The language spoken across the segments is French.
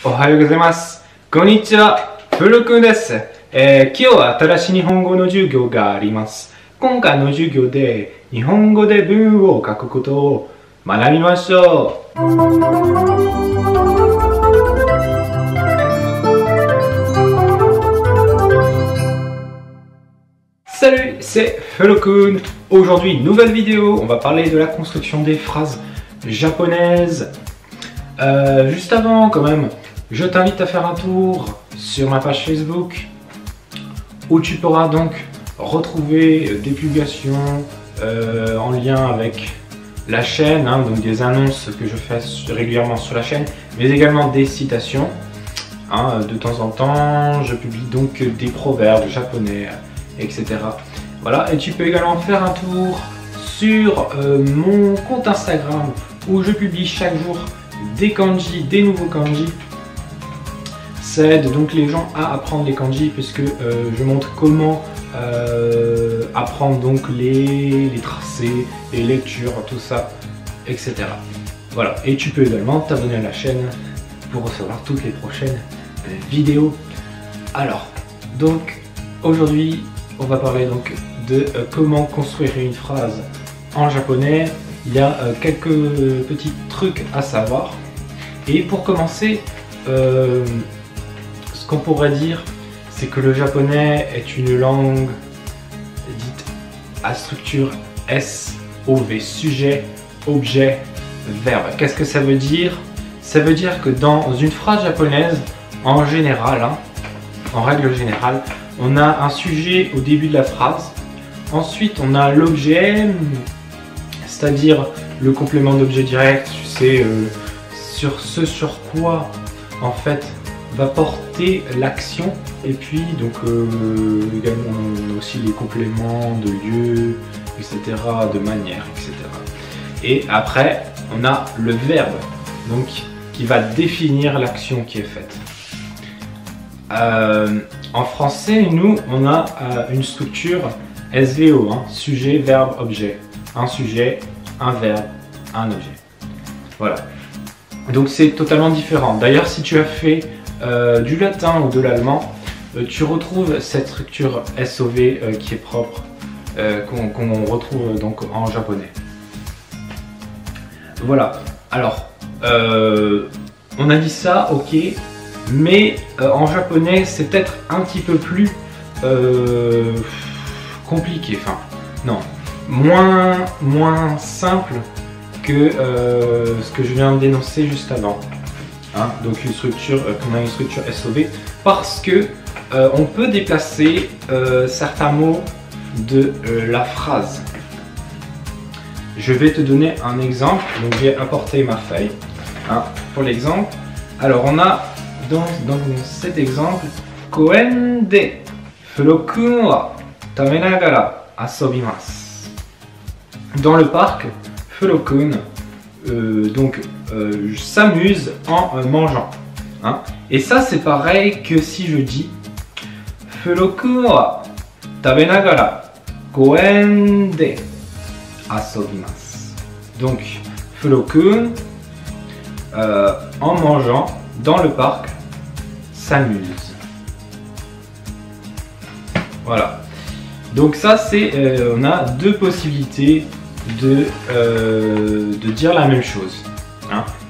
おはようございます。こんにちは。フロくんです。今日は新しい日本語の授業があります。今回の授業で日本語で文を書くことを学びましょう。Salut, c'est Felokun. Aujourd'hui, nouvelle vidéo. On va parler de la construction des phrases japonaises. Juste avant, quand même, je t'invite à faire un tour sur ma page Facebook où tu pourras donc retrouver des publications en lien avec la chaîne, donc des annonces que je fais régulièrement sur la chaîne, mais également des citations. De temps en temps, je publie donc des proverbes japonais, etc. Voilà, et tu peux également faire un tour sur mon compte Instagram où je publie chaque jour des kanji, des nouveaux kanji. Ça aide donc les gens à apprendre les kanji puisque je montre comment apprendre donc les tracés, les lectures, tout ça, etc. Voilà, et tu peux également t'abonner à la chaîne pour recevoir toutes les prochaines vidéos. Alors, donc aujourd'hui on va parler donc de comment construire une phrase en japonais. Il y a quelques petits trucs à savoir. Et pour commencer, ce qu'on pourrait dire, c'est que le japonais est une langue dite à structure SOV, sujet, objet, verbe. Qu'est-ce que ça veut dire? Ça veut dire que dans une phrase japonaise, en général, en règle générale, on a un sujet au début de la phrase. Ensuite, on a l'objet, c'est-à-dire le complément d'objet direct, tu sais, sur ce sur quoi en fait va porter l'action. Et puis donc également on a aussi les compléments de lieu, etc., de manière, etc. Et après on a le verbe, donc qui va définir l'action qui est faite. En français, nous on a une structure SVO, sujet, verbe, objet. Un sujet, un verbe, un objet. Voilà. Donc c'est totalement différent. D'ailleurs, si tu as fait du latin ou de l'allemand, tu retrouves cette structure SOV qui est propre, qu'on retrouve donc en japonais. Voilà. Alors, on a dit ça, ok, mais en japonais, c'est peut-être un petit peu plus compliqué. Enfin, non. Moins simple que ce que je viens de dénoncer juste avant. Donc une structure, qu'on a une structure SOV, parce que on peut déplacer certains mots de la phrase. Je vais te donner un exemple. Donc j'ai apporté ma feuille pour l'exemple. Alors on a dans cet exemple, Koen de Furokun wa tamenagara asobimasu. Dans le parc, Furokun s'amuse en mangeant. Et ça c'est pareil que si je dis Furokun wa tabenagara koen de asobimasu. Donc Furokun en mangeant dans le parc s'amuse. Voilà. Donc ça c'est, on a deux possibilités de dire la même chose.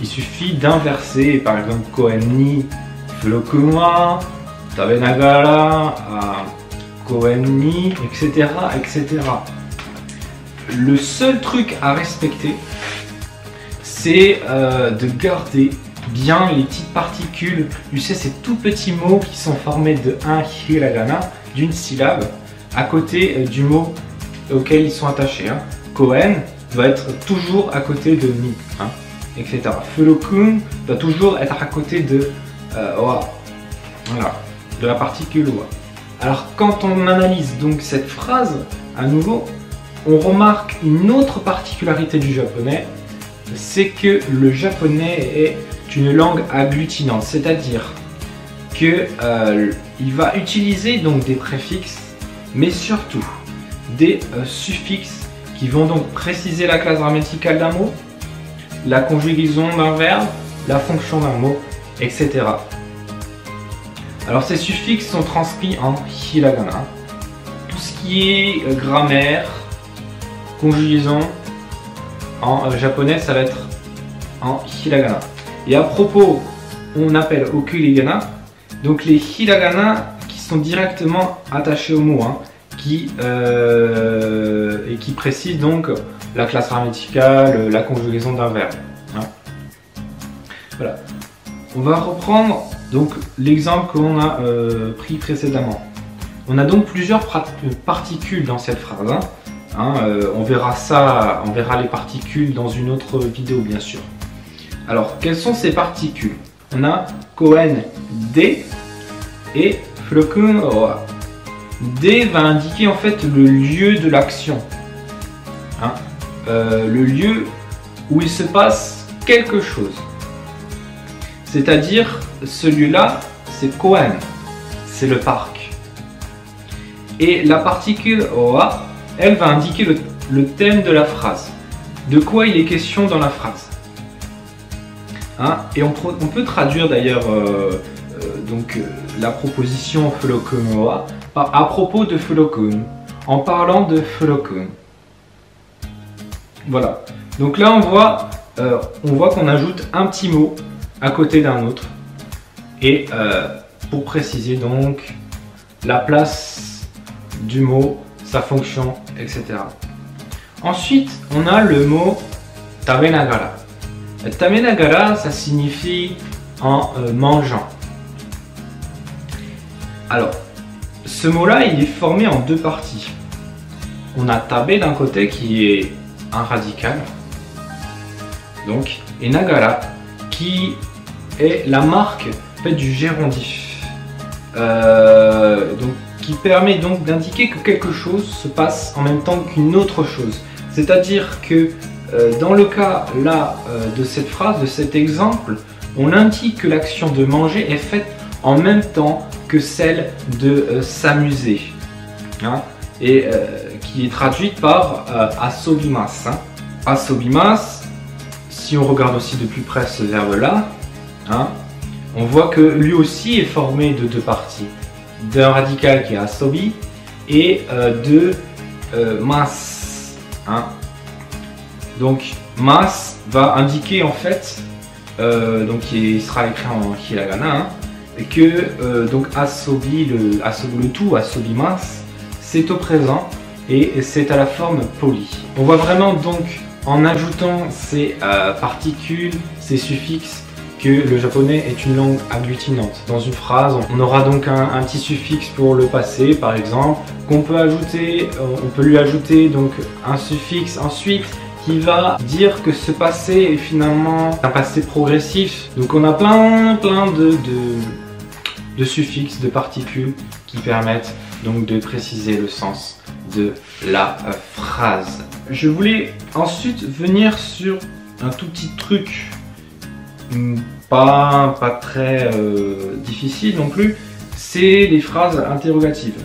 Il suffit d'inverser, par exemple koen ni Furokun wa tabenagara koen ni, etc., etc. Le seul truc à respecter, c'est de garder bien les petites particules. Tu sais, ces tout petits mots qui sont formés de un hiragana, d'une syllabe, à côté du mot auquel ils sont attachés. Koen doit être toujours à côté de ni, etc. Furokun doit toujours être à côté de wa, voilà, de la particule wa. Alors quand on analyse donc cette phrase, à nouveau, on remarque une autre particularité du japonais, c'est que le japonais est une langue agglutinante, c'est-à-dire que il va utiliser donc des préfixes, mais surtout des suffixes qui vont donc préciser la classe grammaticale d'un mot, la conjugaison d'un verbe, la fonction d'un mot, etc. Alors ces suffixes sont transcrits en hiragana. Tout ce qui est grammaire, conjugaison, en japonais ça va être en hiragana. Et à propos, on appelle okurigana, donc les hiragana qui sont directement attachés au mot, et qui précisent donc la classe grammaticale, la conjugaison d'un verbe. Voilà. On va reprendre donc l'exemple qu'on a pris précédemment. On a donc plusieurs particules dans cette phrase. On verra ça, on verra les particules dans une autre vidéo bien sûr. Alors, quelles sont ces particules? On a koen de et flokun oa. D va indiquer en fait le lieu de l'action, le lieu où il se passe quelque chose. C'est-à-dire, ce lieu-là, c'est koen, c'est le parc. Et la particule oa, elle va indiquer le thème de la phrase. De quoi il est question dans la phrase. Et on peut traduire d'ailleurs la proposition flokun oa à propos de flokun, en parlant de flokun. Voilà. Donc là on voit qu'on ajoute un petit mot à côté d'un autre et pour préciser donc la place du mot, sa fonction, etc. Ensuite on a le mot tabenagara. Tabenagara, ça signifie en mangeant. Alors, ce mot-là, il est formé en deux parties. On a tabe d'un côté qui est un radical, donc, et nagara qui est la marque du gérondif, qui permet donc d'indiquer que quelque chose se passe en même temps qu'une autre chose. C'est-à-dire que dans le cas là de cette phrase, de cet exemple, on indique que l'action de manger est faite en même temps que celle de s'amuser, et qui est traduite par asobimasu. Asobimasu, si on regarde aussi de plus près ce verbe là, on voit que lui aussi est formé de deux parties, d'un radical qui est asobi et de mas. Donc mas va indiquer en fait, donc il sera écrit en hiragana, et que donc asobi, le tout, asobimasu, c'est au présent et c'est à la forme polie. On voit vraiment donc en ajoutant ces particules, ces suffixes, que le japonais est une langue agglutinante. Dans une phrase, on aura donc un petit suffixe pour le passé par exemple, qu'on peut ajouter, on peut lui ajouter donc un suffixe ensuite qui va dire que ce passé est finalement un passé progressif. Donc on a plein de suffixes, de particules qui permettent donc de préciser le sens de la phrase. Je voulais ensuite venir sur un tout petit truc, pas très difficile non plus, c'est les phrases interrogatives.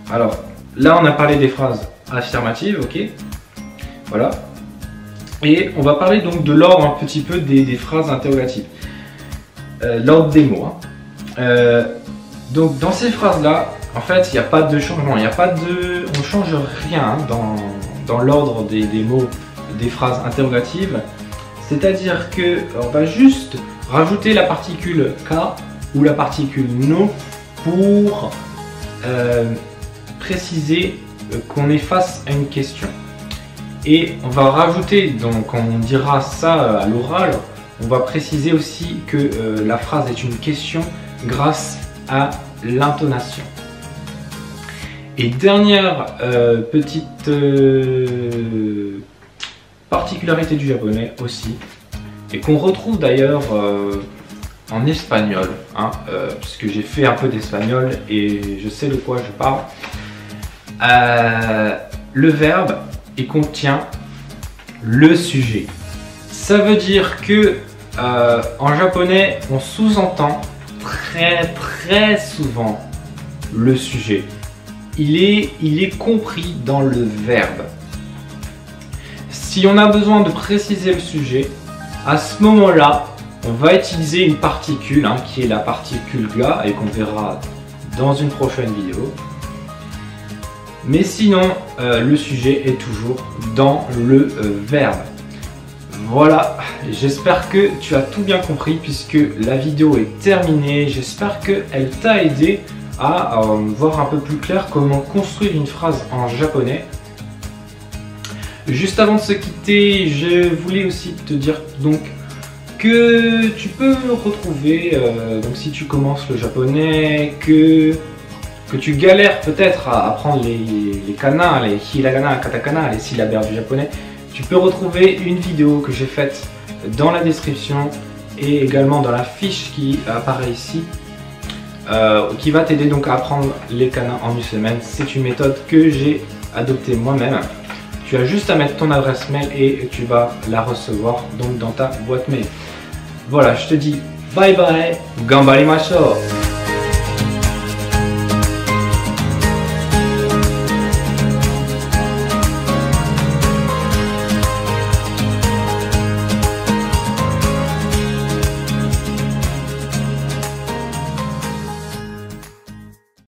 Alors là on a parlé des phrases affirmatives, ok, voilà. Et on va parler donc de l'ordre un petit peu des phrases interrogatives. L'ordre des mots. Donc dans ces phrases-là, en fait, il n'y a pas de changement, on ne change rien dans l'ordre des mots, des phrases interrogatives. C'est-à-dire qu'on va juste rajouter la particule K ou la particule no pour préciser qu'on est face à une question. Et on va rajouter, donc on dira ça à l'oral, on va préciser aussi que la phrase est une question grâce à l'intonation. Et dernière petite particularité du japonais aussi, et qu'on retrouve d'ailleurs en espagnol, puisque j'ai fait un peu d'espagnol et je sais de quoi je parle. Le verbe, il contient le sujet. Ça veut dire que en japonais, on sous-entend très souvent le sujet. Il est compris dans le verbe. Si on a besoin de préciser le sujet, à ce moment-là, On va utiliser une particule qui est la particule ga et qu'on verra dans une prochaine vidéo. Mais sinon, le sujet est toujours dans le verbe. Voilà, j'espère que tu as tout bien compris puisque la vidéo est terminée. J'espère qu'elle t'a aidé à voir un peu plus clair comment construire une phrase en japonais. Juste avant de se quitter, je voulais aussi te dire donc que tu peux retrouver, donc si tu commences le japonais, que tu galères peut-être à apprendre les kana, les hiragana, katakana, les syllabaires du japonais, tu peux retrouver une vidéo que j'ai faite dans la description et également dans la fiche qui apparaît ici, qui va t'aider donc à apprendre les kana en une semaine. C'est une méthode que j'ai adoptée moi-même. Tu as juste à mettre ton adresse mail et tu vas la recevoir donc dans ta boîte mail. Voilà, je te dis bye bye, ganbarimashou.